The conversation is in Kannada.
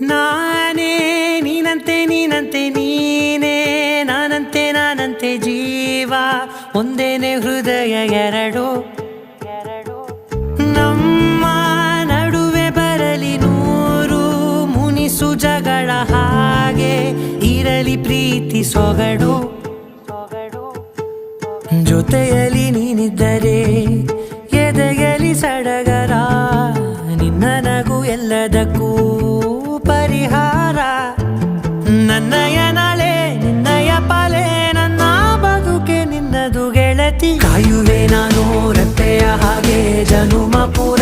ನಾನೇ ನೀನಂತೆ ನೀನಂತೆ ನೀನೇ ನಾನಂತೆ ನಾನಂತೆ ಜೀವ ಒಂದೇನೆ ಹೃದಯ ಎರಡು ನಮ್ಮ ನಡುವೆ ಬರಲಿ ನೂರು ಮುನಿಸು ಜಗಳ ಹಾಗೆ ಇರಲಿ ಪ್ರೀತಿ ಸೊಗಡು ಜೊತೆಯಲ್ಲಿ ನೀನಿದ್ದರೆ ಎದೆಯಲಿ ಸಡಗರ ನಿನ್ನ ನಗು ಎಲ್ಲದಕ್ಕೂ ಪರಿಹಾರ ನನ್ನಯ ನಾಳೆ ನಿನ್ನಯ ಪಾಲೆ ನನ್ನ ಬದುಕೆ ನಿನ್ನದು ಗೆಳತಿ ಕಾಯುವೆ ನಾನು ರೆಪ್ಪೆಯ ಹಾಗೆ ಜನುಮ ಪೂರ